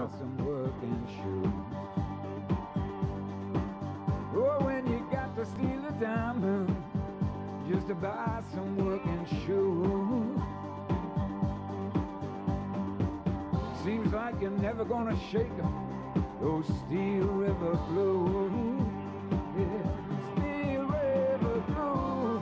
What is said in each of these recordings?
buy some working shoes. Oh, when you got to steal a diamond just to buy some working shoes. Seems like you're never gonna shake 'em, those Steel River blues. Yeah, Steel River blues.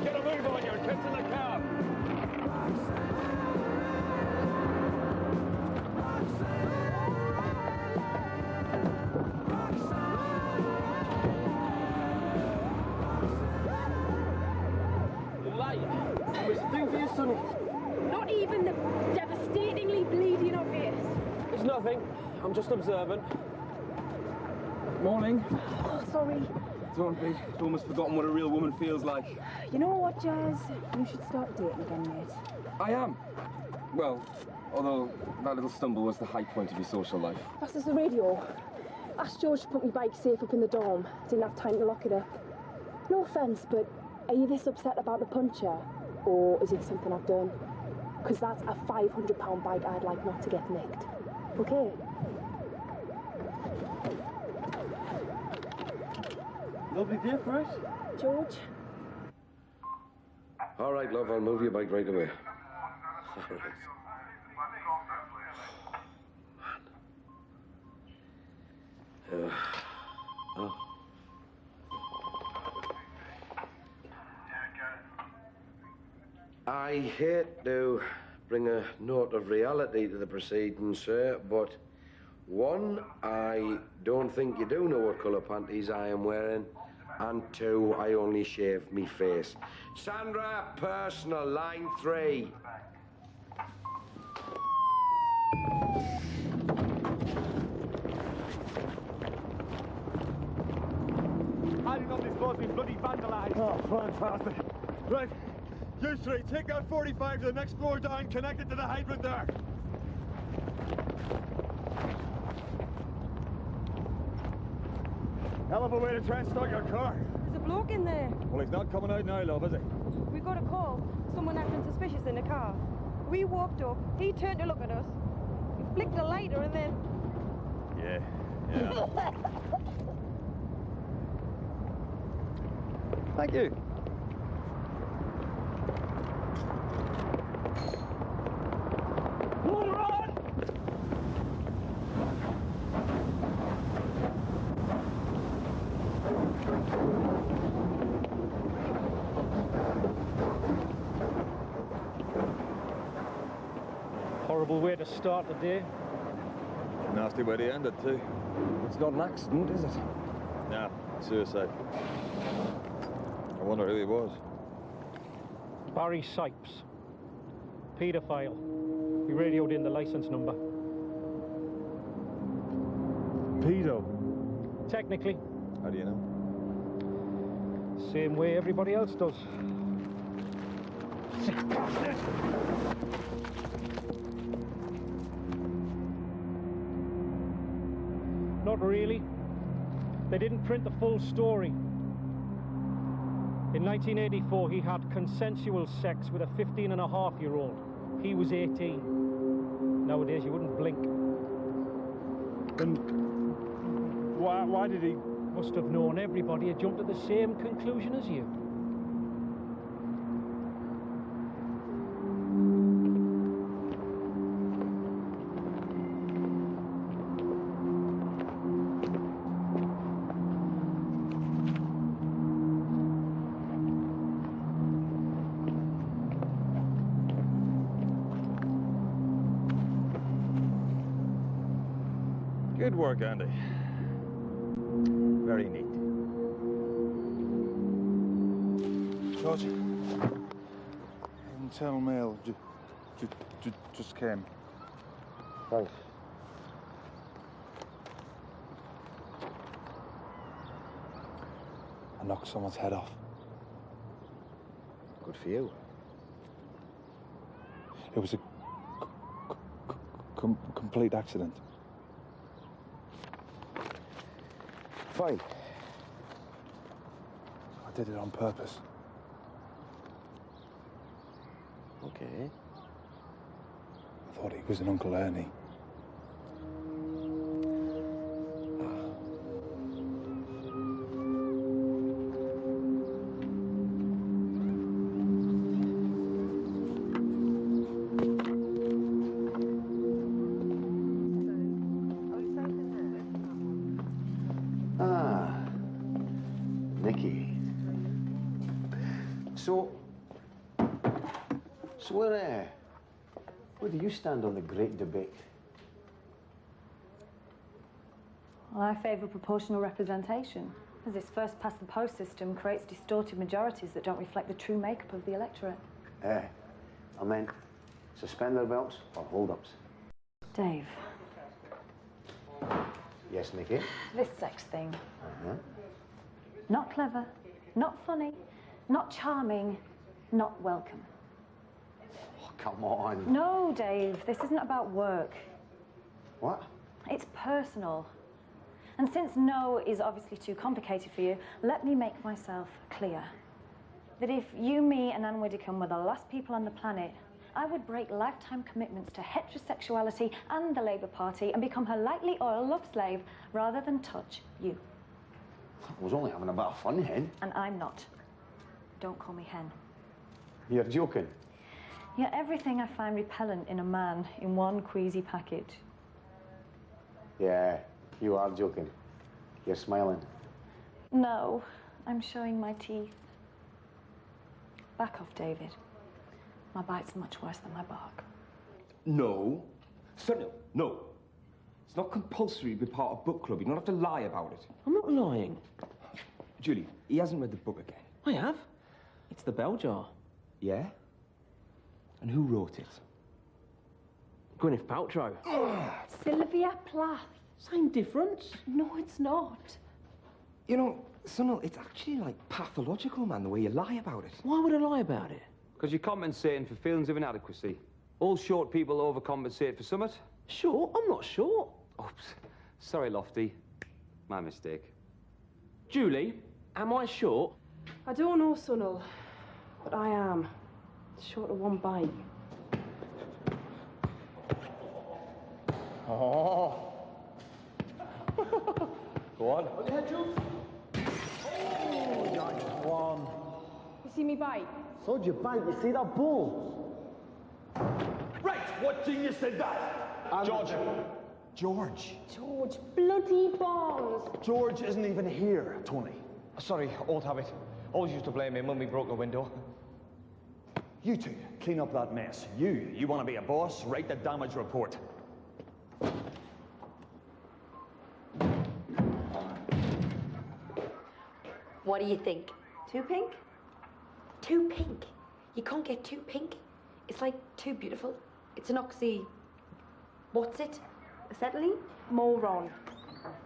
Get a move on, your kids in the cab. Light. What's the thing for you, Sonny? Not even the devastatingly bleeding obvious. It's nothing. I'm just observant. Morning. Oh, sorry. Don't be. I've almost forgotten what a real woman feels like. You know what, Jazz? You should start dating again, mate. I am. Well, although that little stumble was the high point of your social life. That's just the radio. Asked George to put my bike safe up in the dorm. Didn't have time to lock it up. No offence, but are you this upset about the puncture? Or is it something I've done? Because that's a £500 bike I'd like not to get nicked. Okay? Lovely day for us. George? All right, love, I'll move your bike right away. All right. I hate to bring a note of reality to the proceedings, sir, but one, I don't think you do know what colour panties I am wearing, and two, I only shave me face. Sandra, personal, line 3. Hiding up this boat's been bloody vandalised. Oh, fantastic. Right, you three, take that 45 to the next floor down, connect it to the hydrant there. Hell of a way to try and start your car. There's a bloke in there. Well, he's not coming out now, love, is he? We got a call. Someone acting suspicious in the car. We walked up. He turned to look at us. He flicked a lighter and then... Yeah. Thank you. Water on! Horrible way to start the day. Nasty way to end it, too. It's not an accident, is it? No, suicide. I wonder who he was. Barry Sipes. Paedophile. We radioed in the licence number. Pedo? Technically. How do you know? Same way everybody else does. Not really. They didn't print the full story. In 1984, he had consensual sex with a 15-and-a-half-year-old. He was 18. Nowadays, you wouldn't blink. Then why did he... Must have known everybody had jumped to the same conclusion as you. Good work, Andy. Very neat. George, internal mail just came. Thanks. I knocked someone's head off. Good for you. It was a complete accident. Fine. I did it on purpose. Okay. I thought he was an Uncle Ernie. Nicky. So where do you stand on the great debate? Well, I favour proportional representation, as this first-past-the-post system creates distorted majorities that don't reflect the true makeup of the electorate. I meant suspender belts or hold-ups. Dave. Yes, Nicky? This sex thing. Not clever, not funny, not charming, not welcome. Oh, come on. No, Dave, this isn't about work. What? It's personal. And since no is obviously too complicated for you, let me make myself clear. That if you, me, and Anne Widdecombe were the last people on the planet, I would break lifetime commitments to heterosexuality and the Labour Party and become her lightly oiled love slave rather than touch you. I was only having a bit of fun, Hen. And I'm not. Don't call me Hen. You're joking. You're everything I find repellent in a man in one queasy package. Yeah, you are joking. You're smiling. No, I'm showing my teeth. Back off, David. My bite's much worse than my bark. No. Certainly, no. It's not compulsory to be part of book club. You don't have to lie about it. I'm not lying. Julie, he hasn't read the book again. I have. It's The Bell Jar. Yeah? And who wrote it? Gwyneth Paltrow. Sylvia Plath. Same difference. No, it's not. You know, Sunil, it's actually like pathological, man, the way you lie about it. Why would I lie about it? Because you're compensating for feelings of inadequacy. All short people overcompensate for summit. Short? I'm not short. Oops. Sorry, Lofty. My mistake. Julie, am I short? I don't know, Sunil, but I am. Short of one bite. Oh. Go on. On your head, Jules. Oh, nice one. You see me bite? Sod you bite, you see that bull? Right, what genius did that? George. George. George bloody Barnes. George isn't even here, Tony. Sorry, old habit. Always used to blame him when we broke a window. You two, clean up that mess. You want to be a boss? Write the damage report. What do you think? Too pink? Too pink? You can't get too pink. It's like too beautiful. It's an oxy... What's it? Acetylene? Moron.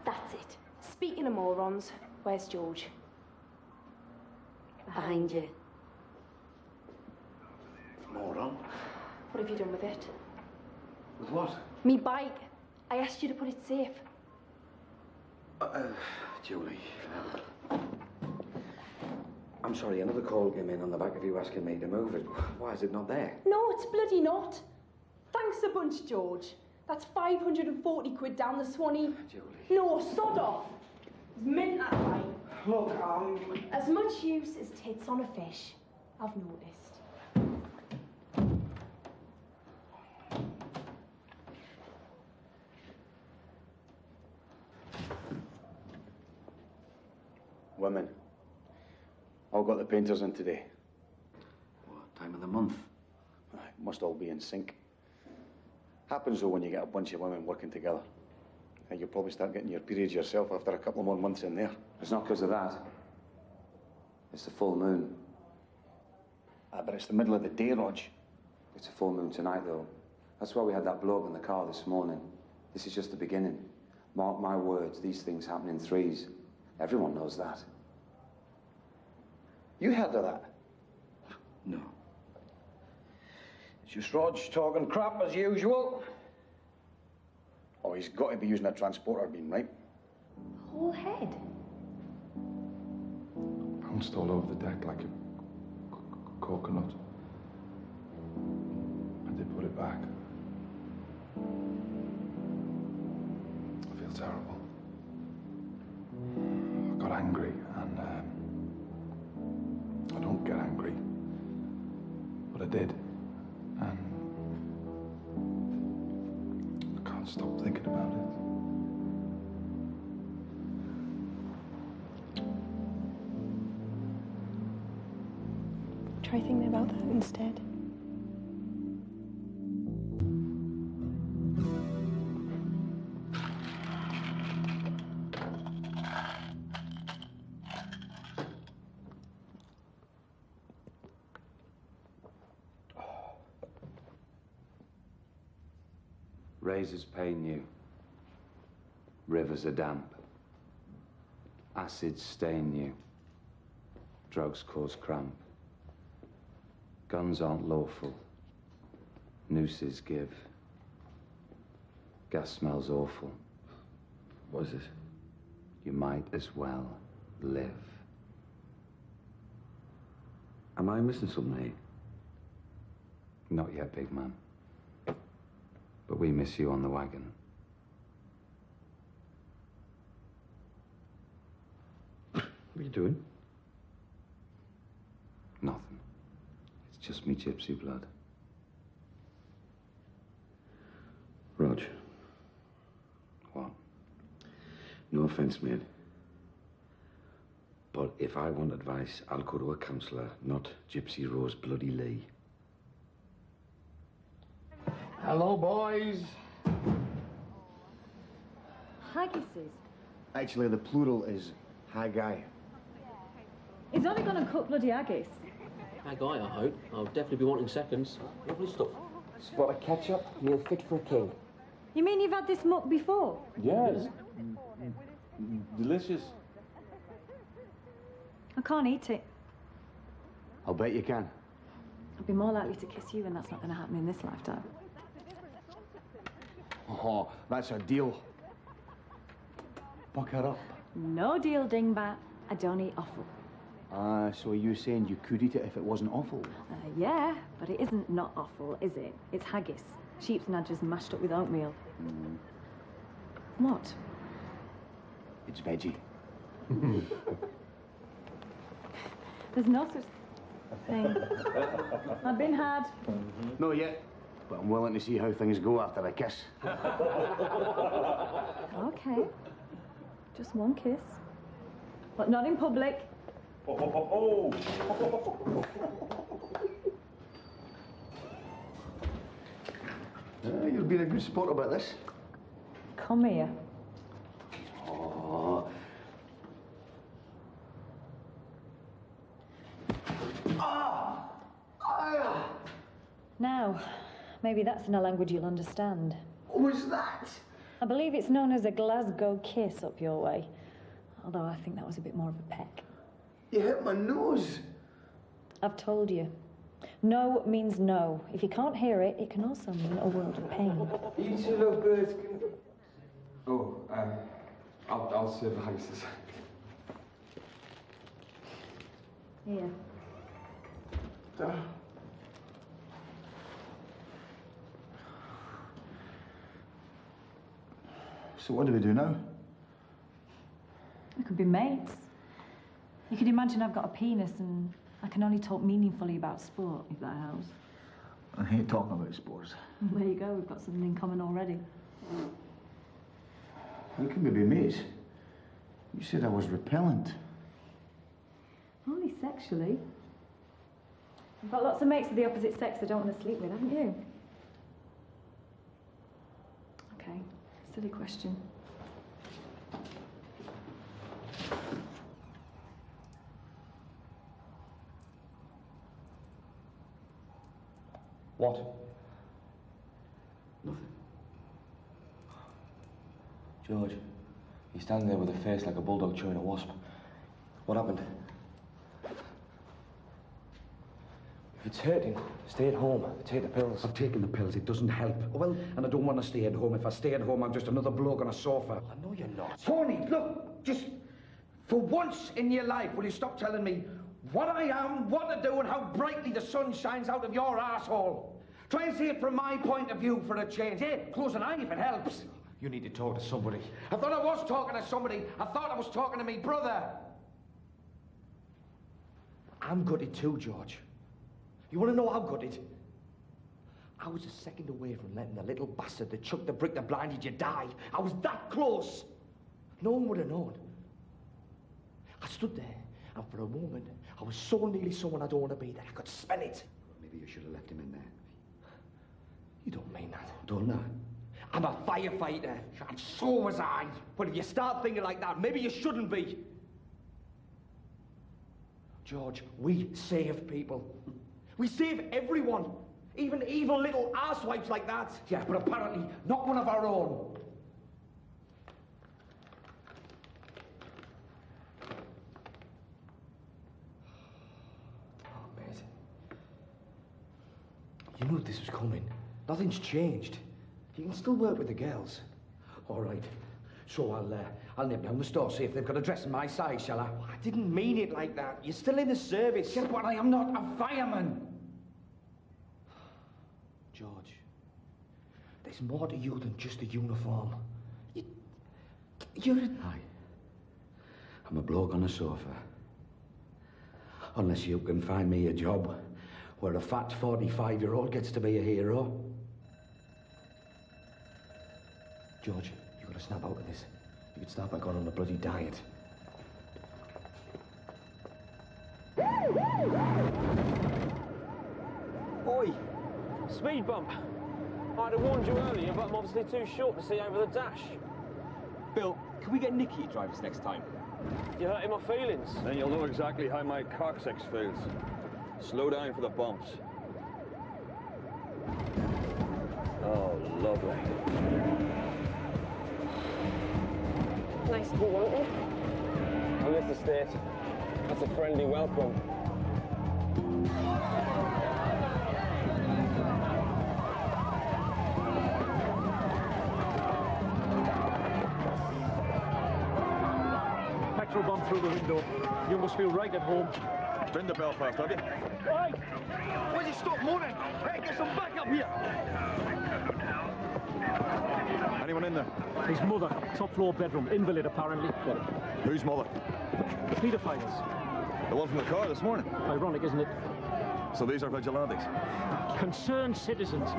That's it. Speaking of morons, where's George? Behind you. Moron. What have you done with it? With what? Me bike. I asked you to put it safe. Julie. I'm sorry, another call came in on the back of you asking me to move it. Why is it not there? No, it's bloody not. Thanks a bunch, George. That's 540 quid down the Swanee. Julie. No, sod off. It's mint that way. Look, As much use as tits on a fish, I've noticed. Women. All got the painters in today. what time of the month? Must all be in sync. Happens though when you get a bunch of women working together. And you'll probably start getting your periods yourself after a couple of more months in there. It's not because of that. It's the full moon. Ah, but it's the middle of the day, Rog. It's a full moon tonight, though. That's why we had that bloke in the car this morning. This is just the beginning. Mark my words, these things happen in threes. Everyone knows that. You heard of that? No. It's just Rog talking crap as usual. Oh, he's got to be using a transporter beam, right? Whole head? Bounced all over the deck like a coconut. I did put it back. I feel terrible. I got angry, and I don't get angry, but I did, and I can't stop thinking about it. Try thinking about that instead. Razors pain you. Rivers are damp. Acids stain you. Drugs cause cramp. Guns aren't lawful. Nooses give. Gas smells awful. What is this? You might as well live. Am I missing something here? Not yet, big man. But we miss you on the wagon. What are you doing? Nothing. It's just me gypsy blood. Rog. What? No offense, mate. But if I want advice, I'll go to a counsellor, not Gypsy Rose Bloody Lee. Hello, boys. Haggises. Actually, the plural is Haggai. He's only going to cook bloody haggis. Haggai, I hope. I'll definitely be wanting seconds. Lovely stuff. Spot of ketchup, meal fit for a king. You mean you've had this muck before? Yes. Delicious. I can't eat it. I'll bet you can. I'd be more likely to kiss you, and that's not going to happen in this lifetime. Oh, that's a deal. Buck her up. No deal, dingbat. I don't eat offal. So are you saying you could eat it if it wasn't awful? Yeah, but it isn't not offal, is it? It's haggis. Sheep's nudges mashed up with oatmeal. What? It's veggie. There's no such thing. I've been had. Not yet, but I'm willing to see how things go after a kiss. Okay. Just one kiss. But not in public. You'll be a good sport about this. Come here. Oh. Now, maybe that's in a language you'll understand. What was that? I believe it's known as a Glasgow kiss up your way. Although I think that was a bit more of a peck. You hit my nose. I've told you. No means no. If you can't hear it, it can also mean a world of pain. You two lovebirds can... Oh, I'll serve the haggises. Here. So what do we do now? We could be mates. You could imagine I've got a penis and I can only talk meaningfully about sport, if that helps. I hate talking about sports. There you go, we've got something in common already. How can we be mates? You said I was repellent. Only sexually. You've got lots of mates of the opposite sex I don't want to sleep with, haven't you? Okay, silly question. What? Nothing. George, he's standing there with a face like a bulldog chewing a wasp. What happened? If it's hurting, stay at home. Take the pills. I've taken the pills. It doesn't help. Well, and I don't want to stay at home. If I stay at home, I'm just another bloke on a sofa. I know you're not. Tony, look, just for once in your life, will you stop telling me what I am, what to do, and how brightly the sun shines out of your asshole? Try and see it from my point of view for a change. Yeah, close an eye if it helps. You need to talk to somebody. I thought I was talking to somebody. I thought I was talking to me brother. I'm gutted too, George. You want to know how gutted? I was a second away from letting the little bastard that chucked the brick that blinded you die. I was that close. No one would have known. I stood there, and for a moment, I was so nearly someone I don't want to be that I could smell it. Maybe you should have left him in there. You don't mean that. Don't I? I'm a firefighter, and so was I. But if you start thinking like that, maybe you shouldn't be. George, we save people. We save everyone. Even evil little arsewipes like that. Yeah, but apparently not one of our own. Oh, mate. You knew this was coming. Nothing's changed. You can still work with the girls. All right. So I'll nip down the store, see if they've got a dress in my size, shall I? I didn't mean it like that. You're still in the service. Yeah, but I am not a fireman. George, there's more to you than just a uniform. You're a... Aye. I'm a bloke on a sofa. Unless you can find me a job where a fat 45-year-old gets to be a hero. George, you've got to snap out of this. You could start by going on a bloody diet. Oi! Speed bump. I'd have warned you earlier, but I'm obviously too short to see over the dash. Bill, can we get Nicky to drive us next time? You're hurting my feelings. Then you'll know exactly how my coccyx feels. Slow down for the bumps. Oh, lovely. Nice to be wanted. On this estate, that's a friendly welcome. Petrol bomb through the window. You must feel right at home. Been to Belfast, have you? Hey! Where'd you stop moaning? Hey, get some backup here! Anyone in there? His mother, top floor bedroom, invalid apparently. Whose mother? The paedophiles. The one from the car this morning. Ironic, isn't it? So these are vigilantes? Concerned citizens.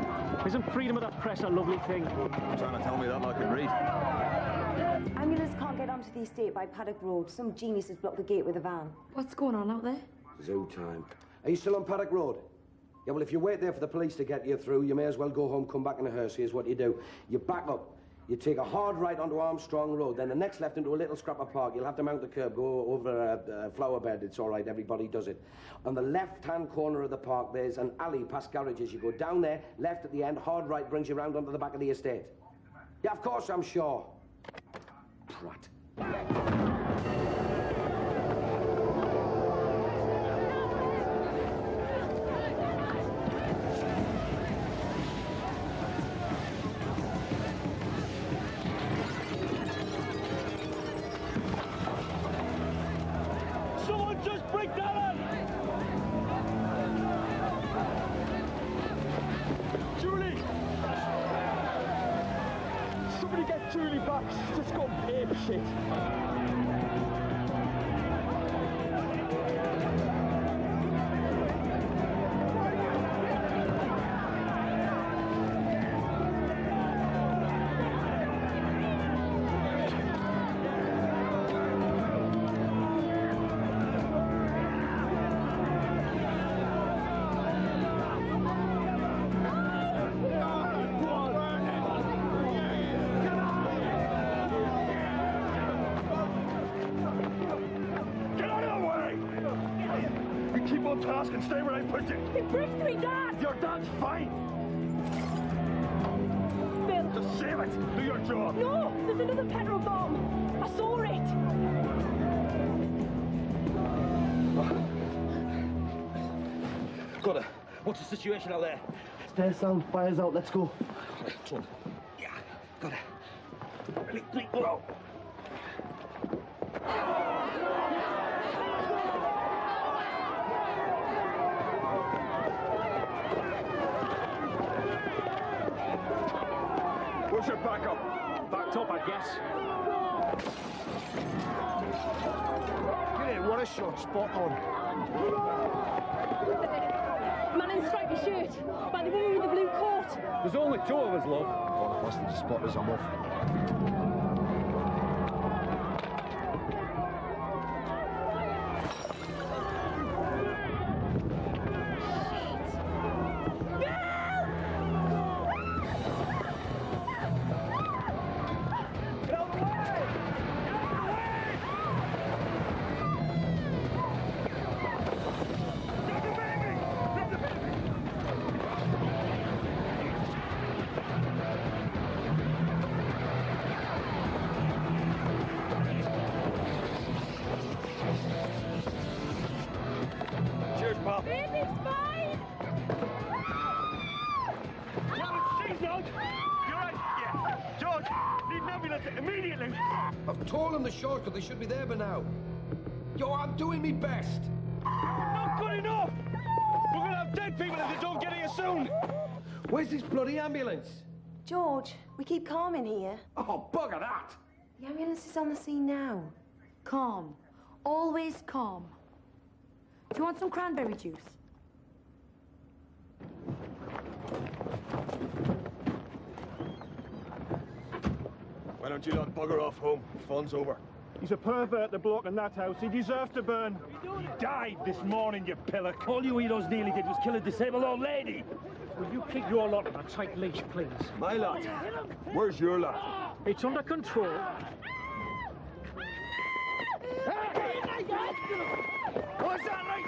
Isn't freedom of the press a lovely thing? You're trying to tell me that I can read. Ambulance can't get onto the estate by Paddock Road. Some genius has blocked the gate with a van. What's going on out there? Zoo time. Are you still on Paddock Road? Yeah, well, if you wait there for the police to get you through, you may as well go home, come back in a hearse. Here's what you do. You back up. You take a hard right onto Armstrong Road, then the next left into a little scrap of park. You'll have to mount the curb, go over a flower bed. It's all right, everybody does it. On the left-hand corner of the park, there's an alley past garages. You go down there, left at the end, hard right brings you round onto the back of the estate. Yeah, of course, I'm sure. Prat. Someone just break that up! Julie! Somebody get Julie back. She's just gone ape shit. task and stay where I put you. He briefed me, Dad! Your dad's fine. Bill. Just save it. Do your job. No! There's another petrol bomb. I saw it. Got her. What's the situation out there? Stairs down, fires out. Let's go. Yeah, got her. Go. Where's your backup? Backed up, I guess. Get in, what a shot. Spot on. Man in stripy shirt. By the woman with the blue coat. There's only two of us, love. All of us to spot us, I'm off. Cheers, Pop. Baby's fine! She's out. You're right. Yeah. George, need an ambulance immediately. I've told them the shortcut. They should be there by now. Yo, I'm doing me best. Not good enough. We're gonna have dead people if they don't get here soon. Where's this bloody ambulance? George, we keep calm in here. Oh, bugger that. The ambulance is on the scene now. Calm. Always calm. Do you want some cranberry juice? Why don't you not bugger off home? Fun's over. He's a pervert, the bloke in that house. He deserves to burn. He died this morning, you pillock. All you heroes nearly did was kill a disabled old lady. Will you keep your lot on a tight leash, please? My lot? Where's your lot? It's under control. What's that, right?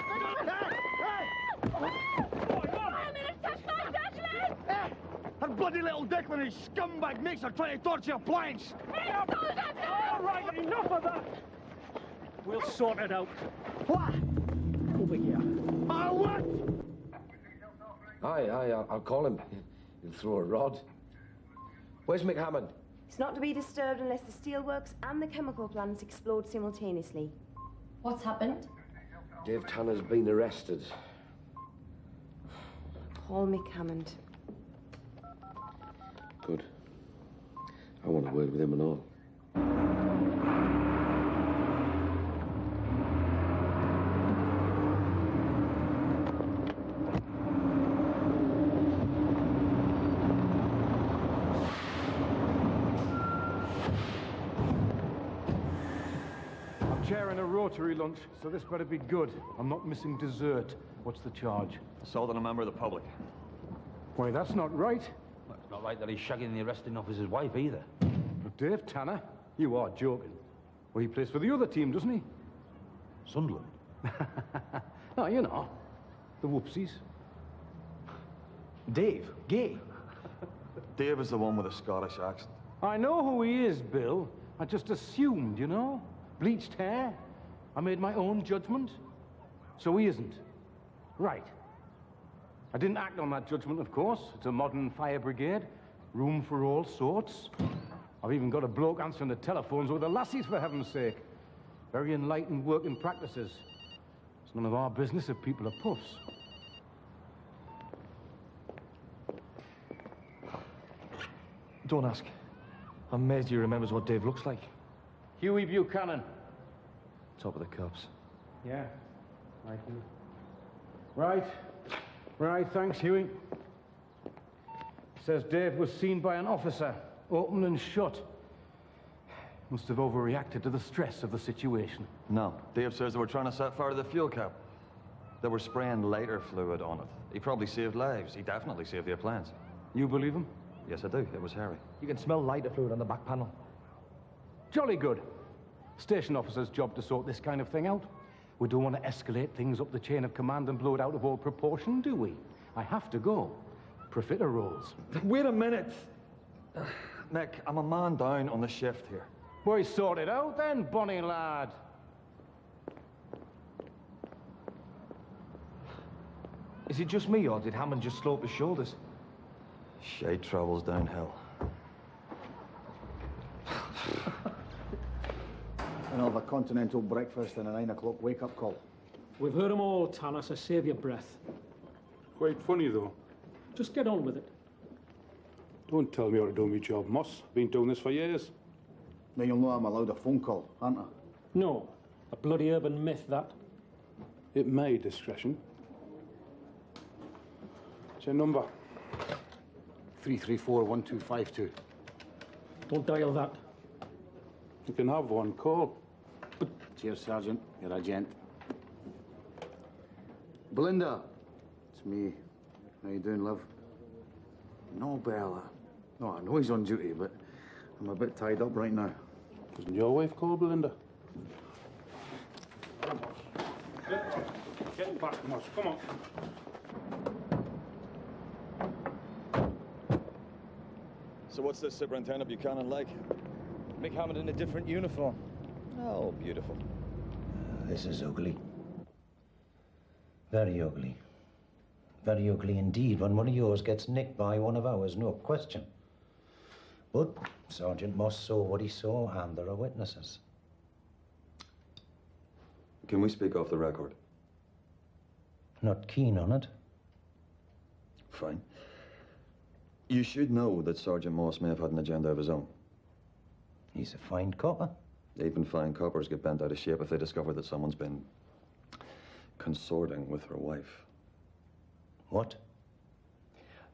That bloody little dickman, his scumbag mates are trying to torch your planks. All right, enough of that. We'll sort it out. What? Over here. What? Aye, I'll call him. He'll throw a rod. Where's Mick Hammond? It's not to be disturbed unless the steelworks and the chemical plants explode simultaneously. What's happened? Dave Tanner's been arrested. Call Mick Hammond. Good. I want a word with him and all. I'm chairing a Rotary lunch, so this better be good. I'm not missing dessert. What's the charge? Assault on a member of the public. Why, that's not right. Well, it's not right that he's shagging the arresting officer's wife either. But Dave Tanner, you are joking. Well, he plays for the other team, doesn't he? Sunderland? Oh, you know, the Whoopsies. Dave, gay. Dave is the one with a Scottish accent. I know who he is, Bill. I just assumed, you know? Bleached hair. I made my own judgment. So he isn't. Right. I didn't act on that judgment, of course. It's a modern fire brigade. Room for all sorts. I've even got a bloke answering the telephones with the lassies, for heaven's sake. Very enlightened working practices. It's none of our business if people are puffs. Don't ask. I'm amazed he remembers what Dave looks like. Huey Buchanan. Top of the cops. Yeah, like you. Right. Right, thanks, Huey. Says Dave was seen by an officer, open and shut. Must have overreacted to the stress of the situation. No. Dave says they were trying to set fire to the fuel cap. They were spraying lighter fluid on it. He probably saved lives. He definitely saved the appliance. You believe him? Yes, I do. It was Harry. You can smell lighter fluid on the back panel. Jolly good. Station officer's job to sort this kind of thing out. We don't want to escalate things up the chain of command and blow it out of all proportion, do we? I have to go. Profiter rolls. Wait a minute. Nick, I'm a man down on the shift here. Why, sort it out then, bonny lad. Is it just me, or did Hammond just slope his shoulders? Shade travels downhill. And I'll have a continental breakfast and a 9 o'clock wake-up call. We've heard them all, Tanner, so save your breath. Quite funny, though. Just get on with it. Don't tell me how to do my job, Moss. Been doing this for years. Then you'll know I'm allowed a phone call, aren't I? No, a bloody urban myth, that. At my discretion. What's your number? 334-1252. Don't dial that. You can have one call. Cheers, Sergeant. You're a gent. Belinda. It's me. How you doing, love? No, Bella. No, I know he's on duty, but I'm a bit tied up right now. Isn't your wife called Belinda? Get back, Moss. Come on. So what's this Superintendent Buchanan like? Mick Hammond in a different uniform. Oh, beautiful. This is ugly. Very ugly. Very ugly indeed when one of yours gets nicked by one of ours, no question. But Sergeant Moss saw what he saw, and there are witnesses. Can we speak off the record? Not keen on it. Fine. You should know that Sergeant Moss may have had an agenda of his own. He's a fine copper. Even fine coppers get bent out of shape if they discover that someone's been consorting with her wife. What?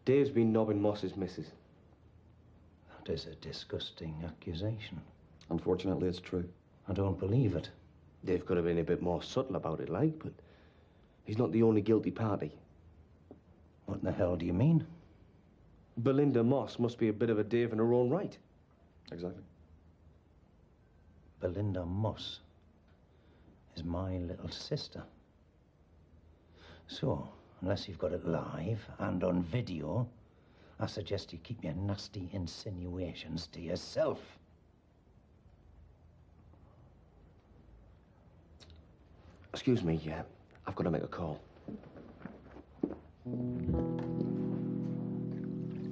Dave's been knobbing Moss's missus. That is a disgusting accusation. Unfortunately, it's true. I don't believe it. Dave could have been a bit more subtle about it, like, but he's not the only guilty party. What the hell do you mean? Belinda Moss must be a bit of a Dave in her own right. Exactly. Belinda Moss is my little sister. So, unless you've got it live and on video, I suggest you keep your nasty insinuations to yourself. Excuse me, I've got to make a call.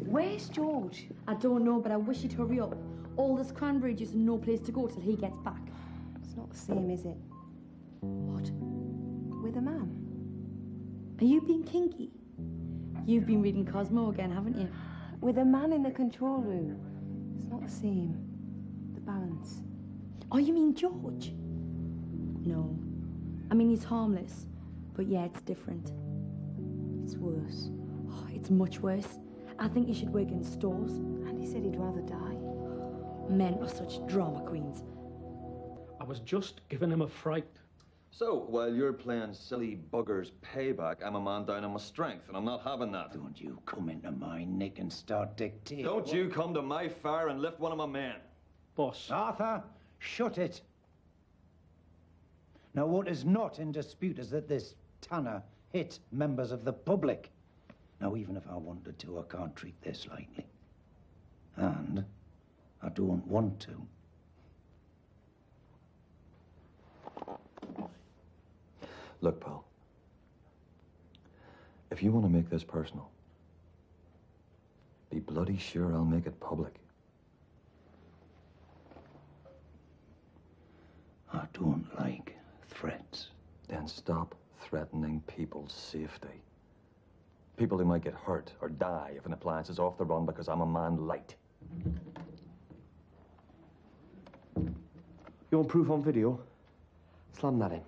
Where's George? I don't know, but I wish he'd hurry up. All this cranberry juice and no place to go till he gets back. It's not the same, is it? What? With a man? Are you being kinky? You've been reading Cosmo again, haven't you? With a man in the control room. It's not the same. The balance. Oh, you mean George? No. I mean, he's harmless. But yeah, it's different. It's worse. Oh, it's much worse. I think he should work in stores. And he said he'd rather die. Men are such drama queens. I was just giving him a fright. So, while you're playing silly buggers payback, I'm a man down on my strength, and I'm not having that. Don't you come into my nick and start dictating. Don't you come to my fire and lift one of my men. Boss. Arthur, shut it. Now, what is not in dispute is that this Tanner hit members of the public. Now, even if I wanted to, I can't treat this lightly. And I don't want to. Look, pal. If you want to make this personal, be bloody sure I'll make it public. I don't like threats. Then stop threatening people's safety. People who might get hurt or die if an appliance is off the run because I'm a man light. You want proof on video? Slam that in.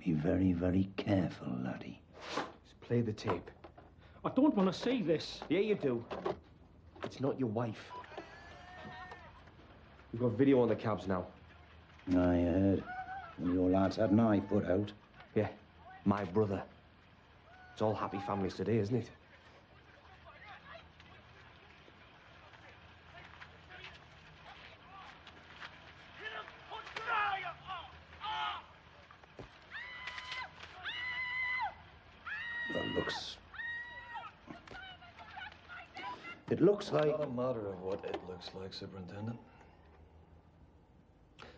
Be very, very careful, laddie. Just play the tape. I don't want to see this. Yeah, you do. It's not your wife. We've got video on the cabs now. I heard. One of your lads had an eye put out. Yeah, my brother. It's all happy families today, isn't it? It looks like... It's not a matter of what it looks like, Superintendent.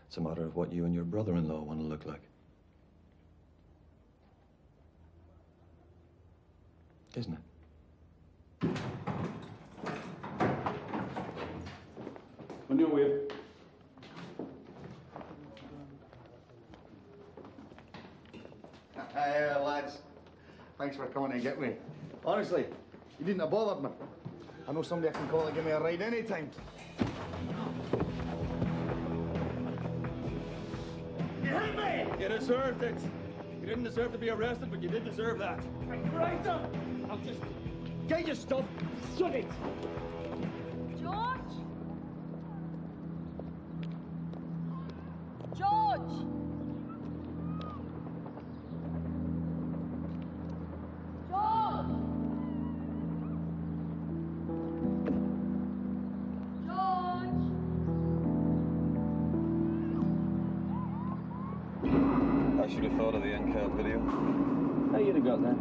It's a matter of what you and your brother-in-law want to look like. Isn't it? On your way. Hey, lads. Thanks for coming and get me. Honestly, you needn't have bothered me. I know somebody I can call to give me a ride anytime. You hit me! You deserved it. You didn't deserve to be arrested, but you did deserve that. Right on! I'll just get your stuff. Shut it! George? George! George! I should have thought of the NCAD video. How you'd have got that?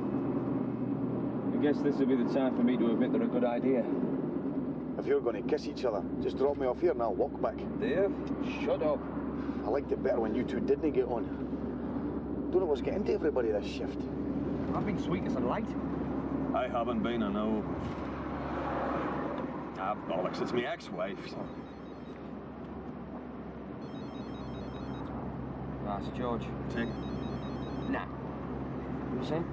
I guess this would be the time for me to admit they're a good idea. If you're going to kiss each other, just drop me off here and I'll walk back. Dave, shut up. I liked it better when you two didn't get on. Don't know what's getting into everybody this shift. I've been sweet as a light. I haven't been, I know. Ah, bollocks, it's my ex-wife. That's George. Take it. Nah. What you saying?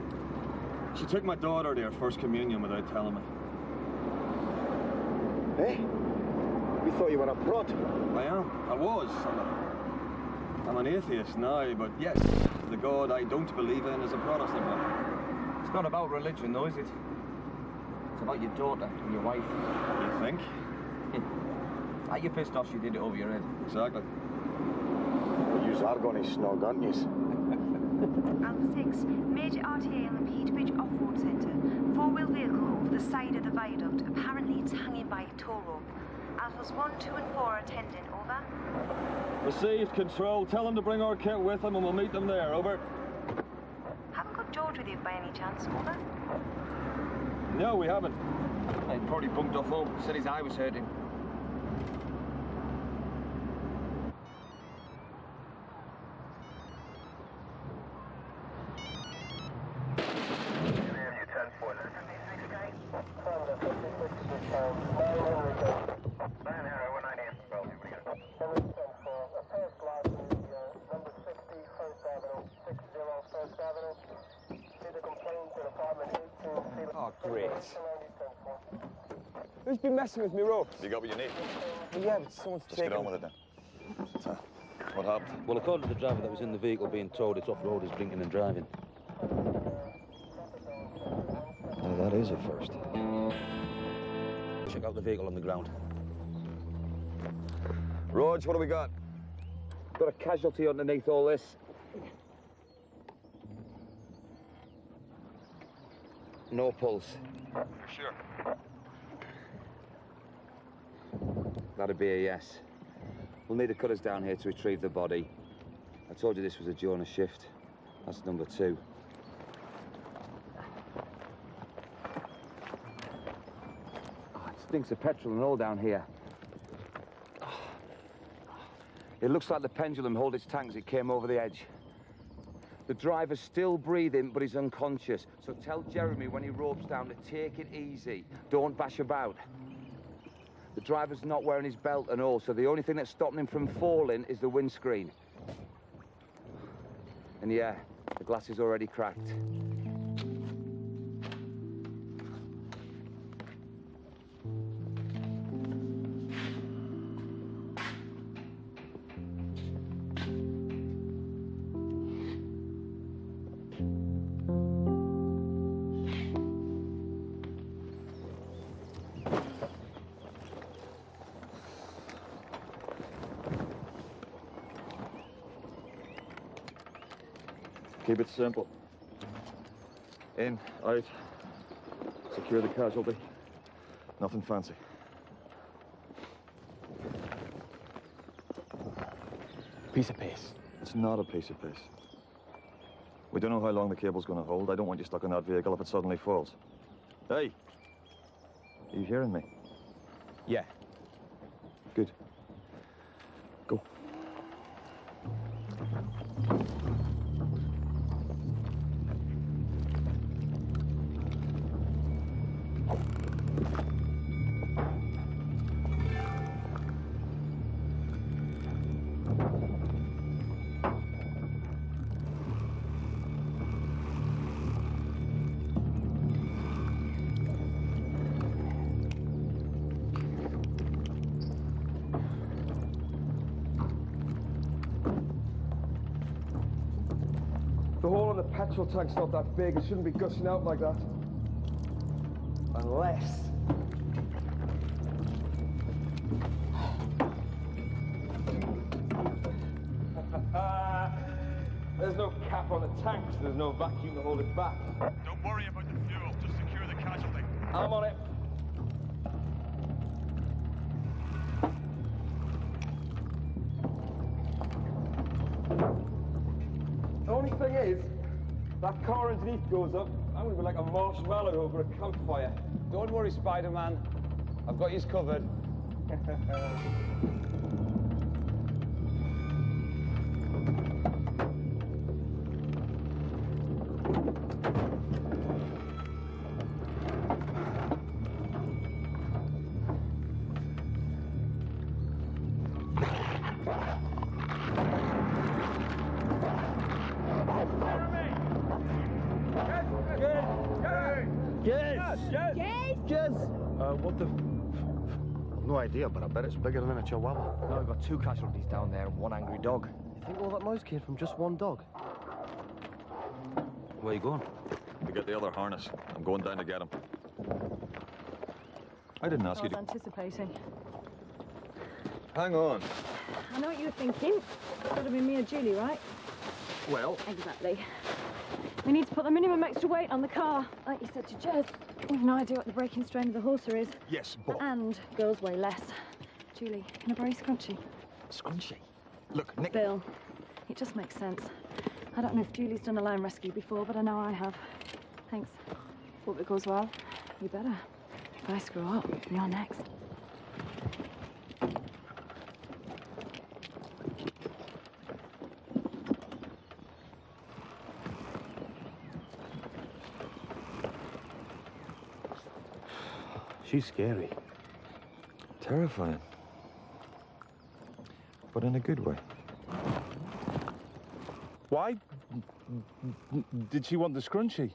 She took my daughter to her first communion without telling me. Eh? We thought you were a prod. I am. I was. I'm an atheist now, but yes, the God I don't believe in is a Protestant one. It's not about religion, though, is it? It's about your daughter and your wife. You think? Are you pissed off she did it over your head? Exactly. Well, yous are going to snog, aren't yous? Alpha 6, major RTA on the Peterbridge Off-Road Centre. Four-wheel vehicle over the side of the viaduct. Apparently it's hanging by a tow rope. Alphas 1, 2 and 4 are attending, over. Received, Control. Tell them to bring our kit with them and we'll meet them there, over. Haven't got George with you by any chance, over? No, we haven't. He probably bunked off home. Said his eye was hurting. Oh, great. Who's been messing with me ropes? You got what you need? Well, yeah, but someone's Just get on with it then. So, what happened? Well, according to the driver that was in the vehicle being towed, it's off-road, is drinking and driving. Well, that is a first. Check out the vehicle on the ground. Rog, what do we got? Got a casualty underneath all this. No pulse. Sure. That'd be a yes. We'll need to cut us down here to retrieve the body. I told you this was a Jonah shift. That's number 2. Oh, it stinks of petrol and all down here. It looks like the pendulum held its tank as it came over the edge. The driver's still breathing, but he's unconscious. So tell Jeremy when he ropes down to take it easy. Don't bash about. The driver's not wearing his belt and all, so the only thing that's stopping him from falling is the windscreen. And yeah, the glass is already cracked. Keep it simple. In, out, secure the casualty. Nothing fancy. Piece of piss. It's not a piece of piss. We don't know how long the cable's going to hold. I don't want you stuck in that vehicle if it suddenly falls. Hey! Are you hearing me? Yeah. Good. Go. The hole in the petrol tank's not that big. It shouldn't be gushing out like that. Unless... There's no cap on the tank, so there's no vacuum to hold it back. Don't worry about the fuel. Just secure the casualty. I'm on it. The only thing is, that car underneath goes up, I'm gonna be like a marshmallow over a campfire. Don't worry, Spider-Man. I've got yous covered. What the... I've no idea, but I bet it's bigger than a chihuahua. No, we've got 2 casualties down there and 1 angry dog. You think all that noise came from just 1 dog? Where are you going? To get the other harness. I'm going down to get him. I didn't ask you to... anticipating. Hang on. I know what you were thinking. Could have been me or Julie, right? Well... Exactly. We need to put the minimum extra weight on the car, like you said to Jez. We've no idea what the braking strain of the halter is. Yes, but... And girls weigh less. Julie, can I borrow your scrunchie? Scrunchy? Look, Nick... Bill, it just makes sense. I don't know if Julie's done a line rescue before, but I know I have. Thanks. Hope it goes well. You better. If I screw up, you're next. She's scary. Terrifying. But in a good way. Why did she want the scrunchie?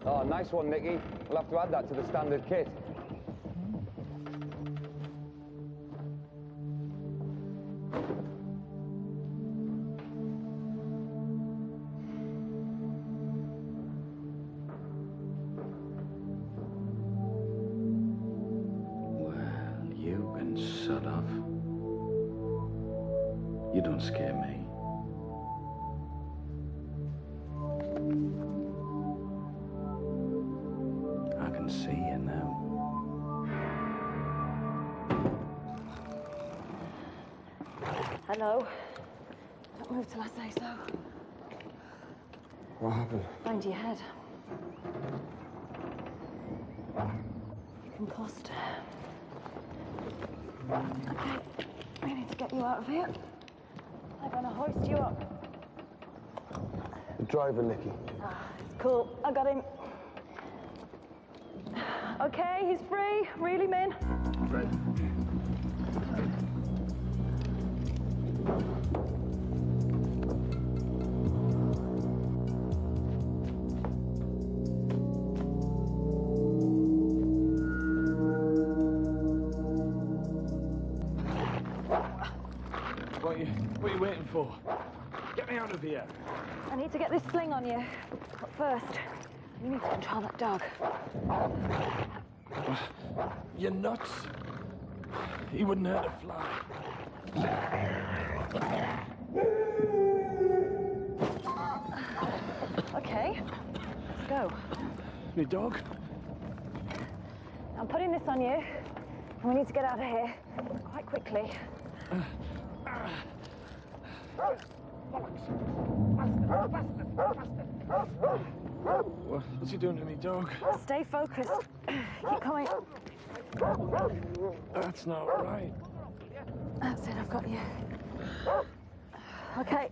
Oh, nice one, Nicky. We'll have to add that to the standard kit. Well, you can shut off. You don't scare me. I can see you now. Hello. Don't move till I say so. What happened? Mind your head. You're concussed. Okay, we need to get you out of here. I'm gonna hoist you up. The driver, Nicky. It's cool. I got him. Okay, he's free. Reel him in. Right. What are you waiting for? Get me out of here. I need to get this sling on you. But first, you need to control that dog. You're nuts. He wouldn't hurt a fly. Okay, let's go. Me dog? I'm putting this on you, and we need to get out of here quite quickly. What's he doing to me, dog? Stay focused. Keep coming. That's not right. That's it, I've got you. Okay,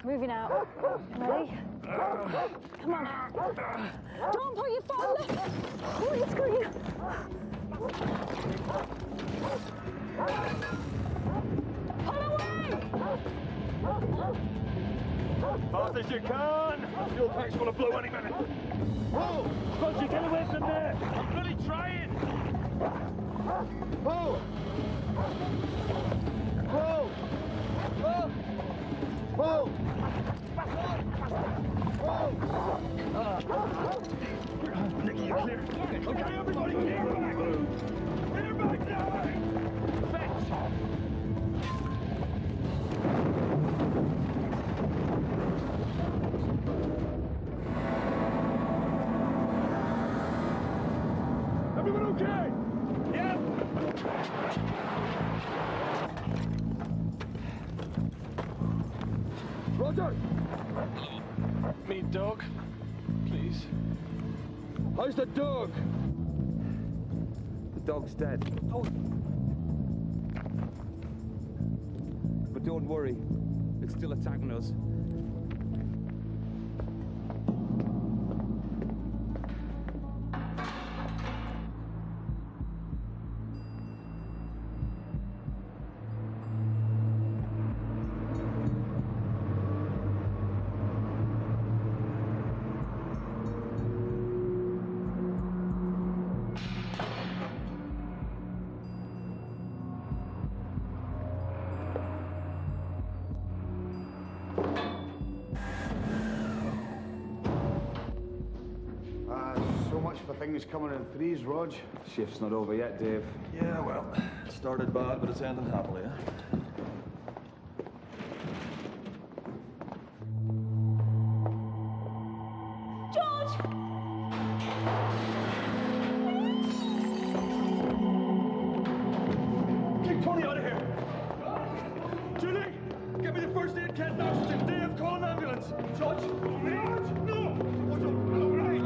moving out. Ready? Come on. Don't put your foot on the screen. Pull away! Fast as you can! Fuel pack's gonna blow any minute! Whoa! Roger, get away from there! I'm bloody trying! Whoa! Whoa! Whoa! Whoa! Whoa! Nicky, you're clear. Okay, everybody, clear back! Clear back now! Fetch! Everyone okay? Yeah. Roger. Me dog, please. How's the dog? The dog's dead. Oh. But don't worry, it's still attacking us. So much for things coming in threes, Rog. Shift's not over yet, Dave. Yeah, well, it started bad, but it's ending happily, eh? George! Get Tony out of here! Julie, get me the first aid kit and oxygen. Dave, call an ambulance. George? George? No! Oh, don't. All right.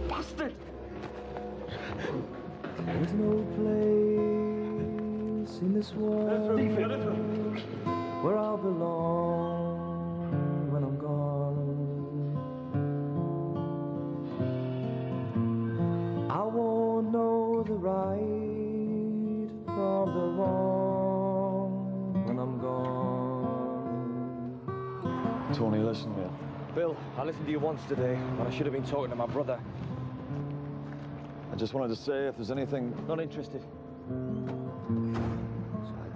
Bastard! There's no place in this world where I'll belong when I'm gone. I won't know the right from the wrong when I'm gone. Tony, listen, mate. Bill, I listened to you once today, but I should have been talking to my brother. I just wanted to say if there's anything... Not interested.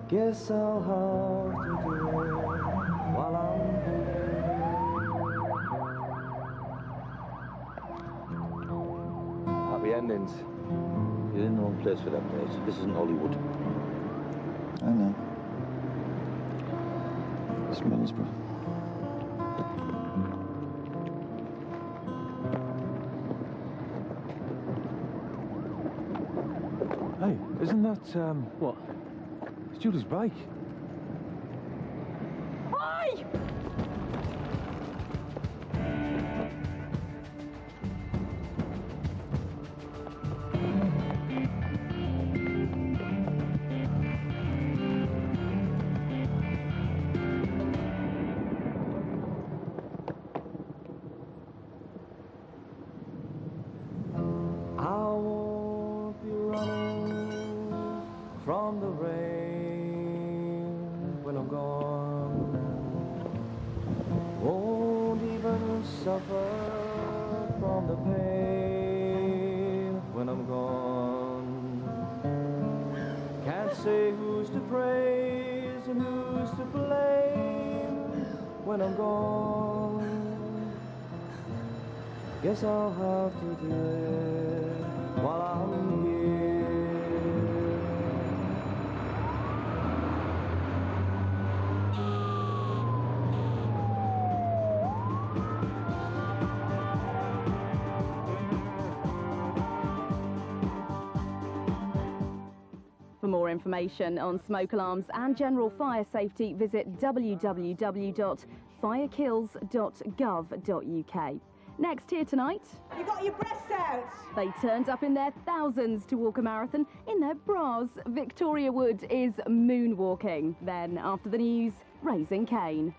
Guess I'll have to do it while I'm here. Happy endings. You're in the wrong place for that, mate. This isn't Hollywood. I know. It's Middlesbrough. Hey, isn't that, what? It's Julie's bike. Oi! I won't be running from the rain when I'm gone. Won't even suffer from the pain when I'm gone. Can't say who's to praise and who's to blame when I'm gone. Guess I'll have to do it while I'm here. For more information on smoke alarms and general fire safety, visit www.firekills.gov.uk. Next here tonight... You got your breasts out! They turned up in their thousands to walk a marathon in their bras. Victoria Wood is moonwalking. Then, after the news, Raising Cain.